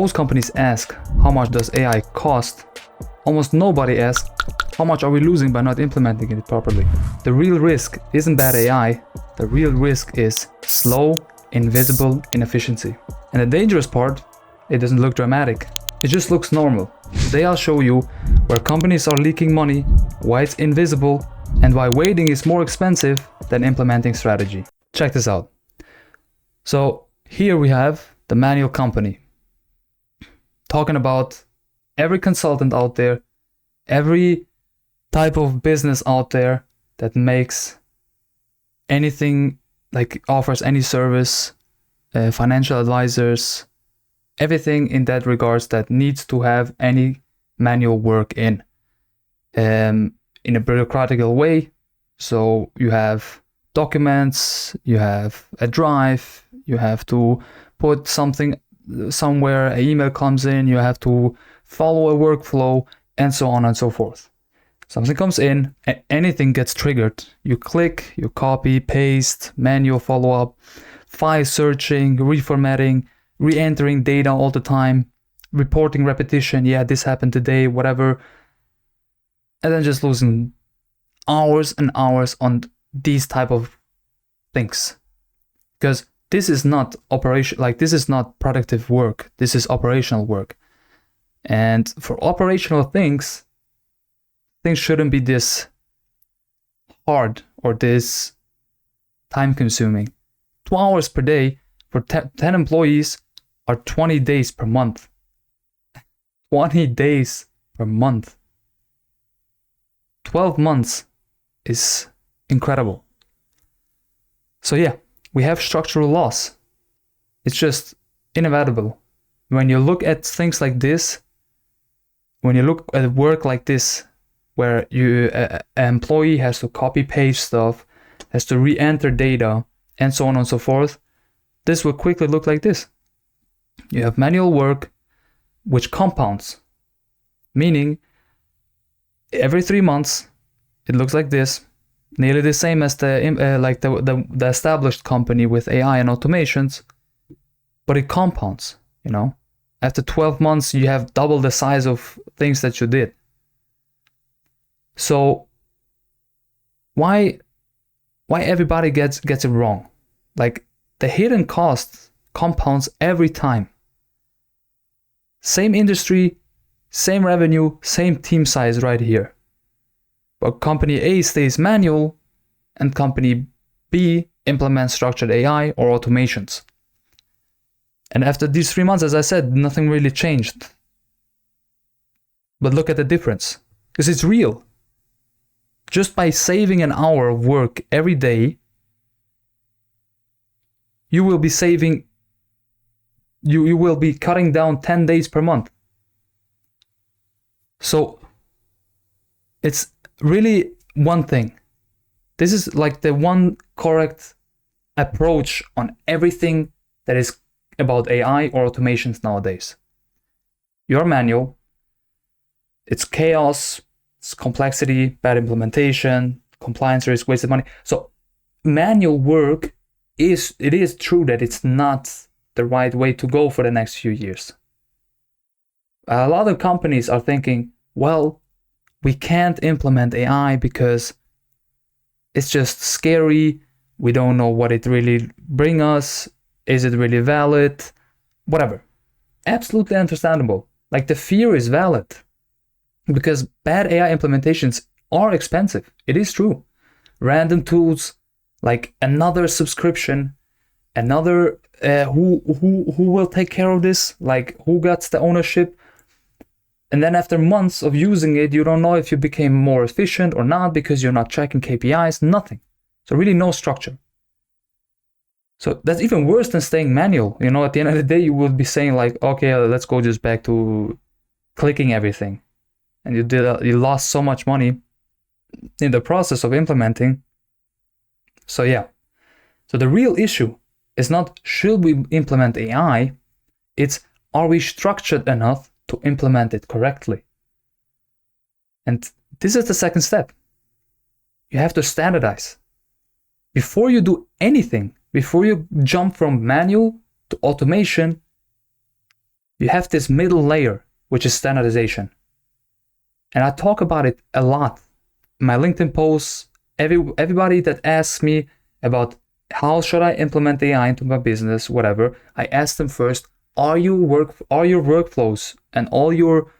most companies ask, how much does AI cost? Almost nobody asks, how much are we losing by not implementing it properly? The real risk isn't bad AI, the real risk is slow, invisible inefficiency. And the dangerous part, it doesn't look dramatic, it just looks normal. Today I'll show you where companies are leaking money, why it's invisible, and why waiting is more expensive than implementing strategy. Check this out. So here we have the manual company, talking about every consultant out there, every type of business out there that makes anything, like offers any service, financial advisors, everything in that regards that needs to have any manual work in a bureaucratical way. So you have documents, you have a drive, you have to put something somewhere, an email comes in, you have to follow a workflow, and so on and so forth. Something comes in, anything gets triggered. You click, you copy, paste, manual follow-up, file searching, reformatting, re-entering data all the time, reporting repetition, yeah, this happened today, whatever. And then just losing hours and hours on these type of things. Because this is not this is not productive work. This is operational work. And for operational things shouldn't be this hard or this time consuming. 2 hours per day for 10 employees are 20 days per month. 20 days per month. 12 months is incredible. So yeah, we have structural loss. It's just inevitable. When you look at things like this, when you look at work like this, where an employee has to copy paste stuff, has to re-enter data, and so on and so forth, this will quickly look like this. You have manual work which compounds, meaning every 3 months it looks like this, nearly the same as the established company with AI and automations, but it compounds, you know. After 12 months you have double the size of things that you did. So why everybody gets it wrong? Like, the hidden cost compounds every time. Same industry, same revenue, same team size right here. But company A stays manual and company B implements structured AI or automations. And after these 3 months, as I said, nothing really changed. But look at the difference, because it's real. Just by saving an hour of work every day, you will be saving, you will be cutting down 10 days per month. So it's really one thing. This is like the one correct approach on everything that is about AI or automations nowadays. You're manual, it's chaos, it's complexity, bad implementation, compliance risk, wasted money. So manual work it is true that it's not the right way to go for the next few years. A lot of companies are thinking, well, we can't implement AI because it's just scary. We don't know what it really brings us. Is it really valid? Whatever. Absolutely understandable. Like, the fear is valid because bad AI implementations are expensive. It is true. Random tools, like another subscription, another who will take care of this? Like, who gets the ownership? And then after months of using it, you don't know if you became more efficient or not because you're not tracking KPIs, nothing. So really no structure. So that's even worse than staying manual. You know, at the end of the day, you will be saying like, okay, let's go just back to clicking everything. And you lost so much money in the process of implementing. So yeah. So the real issue is not should we implement AI, it's are we structured enough to implement it correctly? And this is the second step. You have to standardize. Before you do anything, before you jump from manual to automation, you have this middle layer, which is standardization. And I talk about it a lot. My LinkedIn posts, everybody that asks me about how should I implement AI into my business, whatever, I ask them first, are your workflows and all your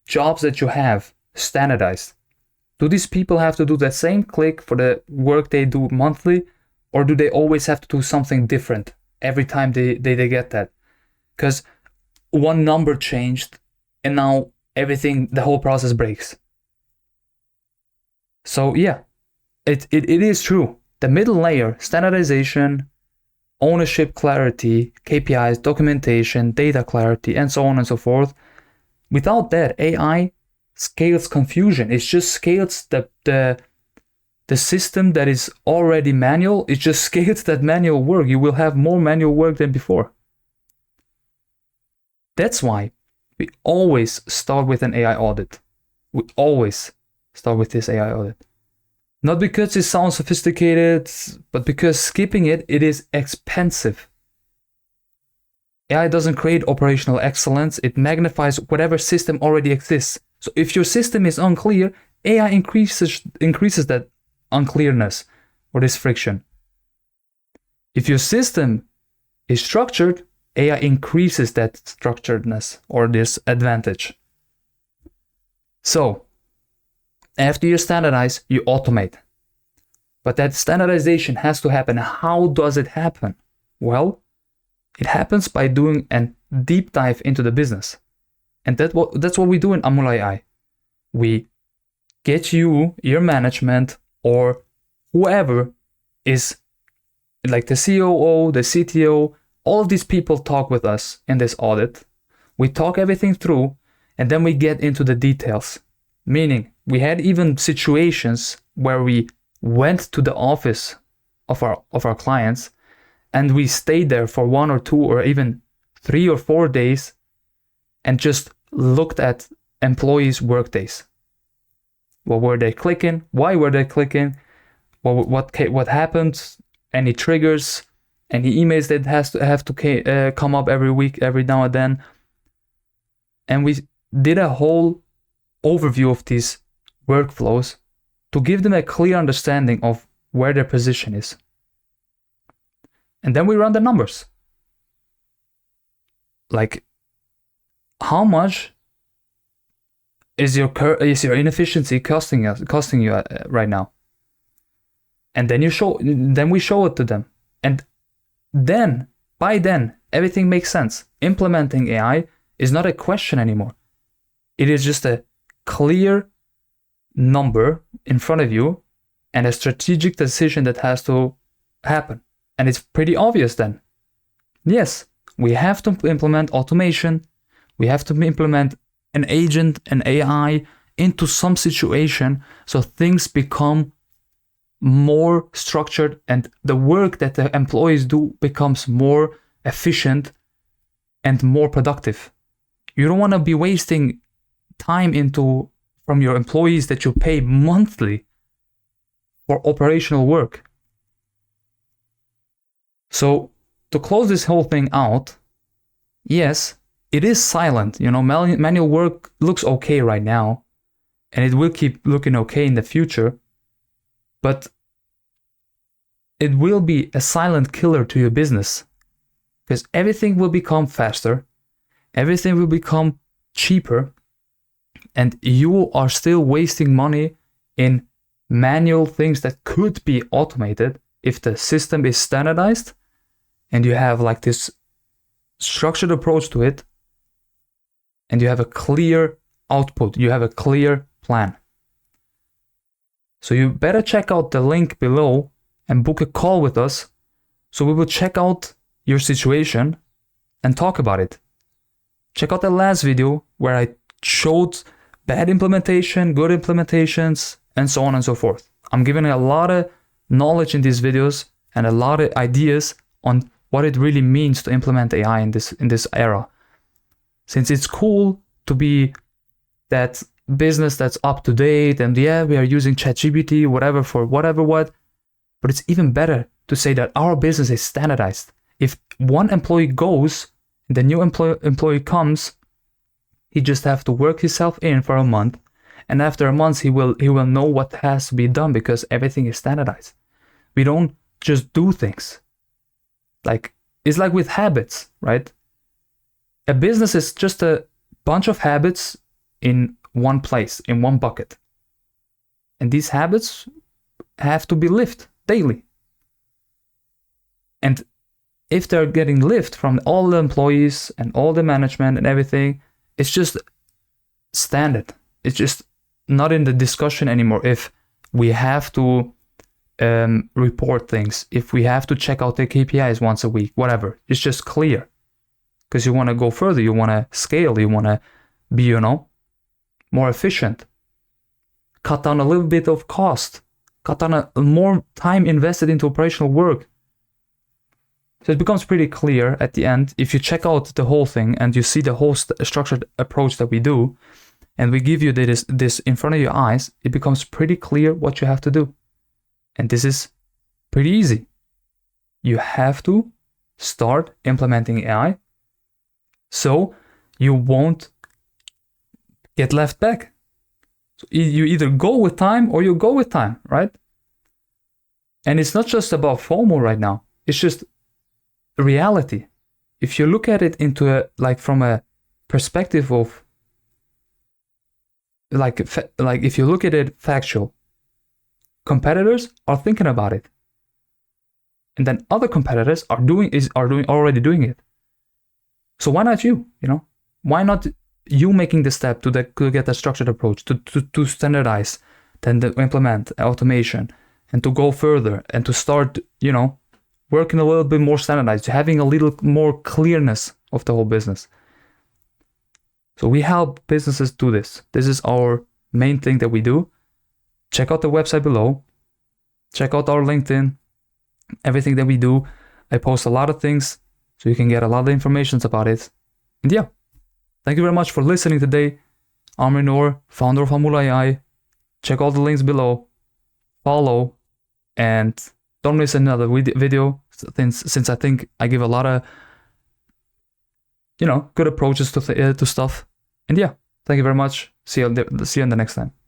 jobs that you have standardized? Do these people have to do the same click for the work they do monthly, or do they always have to do something different every time they get that? Because one number changed and now everything, the whole process breaks. So yeah, it is true. The middle layer, standardization, ownership clarity, KPIs, documentation, data clarity, and so on and so forth. Without that, AI scales confusion. It just scales the system that is already manual. It just scales that manual work. You will have more manual work than before. That's why we always start with an AI audit. We always start with this AI audit. Not because it sounds sophisticated, but because skipping it is expensive. AI doesn't create operational excellence. It magnifies whatever system already exists. So if your system is unclear, AI increases that unclearness or this friction. If your system is structured, AI increases that structuredness or this advantage. So after you standardize, you automate. But that standardization has to happen. How does it happen? Well, it happens by doing a deep dive into the business. And that's what we do in Amula AI. We get you, your management, or whoever is like the COO, the CTO, all of these people talk with us in this audit. We talk everything through, and then we get into the details. Meaning, we had even situations where we went to the office of our clients, and we stayed there for 1 or 2 or even 3 or 4 days and just looked at employees' workdays. What were they clicking? Why were they clicking? What happened? Any triggers? Any emails that have to come up every week, every now and then? And we did a whole overview of these workflows to give them a clear understanding of where their position is. And then we run the numbers. Like, how much is your inefficiency costing you right now? And then we show it to them. And then, by then, everything makes sense. Implementing AI is not a question anymore. It is just a clear number in front of you and a strategic decision that has to happen. And it's pretty obvious then. Yes, we have to implement automation. We have to implement an agent, an AI into some situation so things become more structured and the work that the employees do becomes more efficient and more productive. You don't want to be wasting time from your employees that you pay monthly for operational work. So to close this whole thing out, yes, it is silent. Manual work looks okay right now, and it will keep looking okay in the future, but it will be a silent killer to your business because everything will become faster, everything will become cheaper, and you are still wasting money in manual things that could be automated if the system is standardized and you have like this structured approach to it and you have a clear output, you have a clear plan. So you better check out the link below and book a call with us so we will check out your situation and talk about it. Check out the last video where I showed bad implementation, good implementations, and so on and so forth. I'm giving a lot of knowledge in these videos and a lot of ideas on what it really means to implement AI in this era. Since it's cool to be that business that's up to date and yeah, we are using ChatGPT, whatever, for whatever what, but it's even better to say that our business is standardized. If one employee goes The new employee comes, he just have to work himself in for a month, and after a month he will know what has to be done because everything is standardized. We don't just do things. Like, it's like with habits, right? A business is just a bunch of habits in one place, in one bucket. And these habits have to be lived daily. And if they're getting lived from all the employees and all the management and everything, it's just standard. It's just not in the discussion anymore if we have to report things, if we have to check out the KPIs once a week, whatever. It's just clear. Because you want to go further, you want to scale, you want to be, more efficient. Cut down a little bit of cost. Cut down a more time invested into operational work. So it becomes pretty clear at the end, if you check out the whole thing and you see the whole structured approach that we do, and we give you this in front of your eyes, it becomes pretty clear what you have to do. And this is pretty easy. You have to start implementing AI so you won't get left back. So you either go with time or you go with time, right? And it's not just about FOMO right now. It's just reality. If you look at it from a perspective of if you look at it factual, competitors are thinking about it, and then other competitors are already doing it. So why not you? Why not you making the step to get a structured approach, to standardize, then to implement automation, and to go further and to start, working a little bit more standardized, having a little more clearness of the whole business. So we help businesses do this. This is our main thing that we do. Check out the website below. Check out our LinkedIn. Everything that we do. I post a lot of things so you can get a lot of information about it. And yeah, thank you very much for listening today. I'm Renor, founder of Hamula AI. Check out the links below. Follow and don't miss another video since I think I give a lot of good approaches to stuff. And yeah, thank you very much. See you in the next time.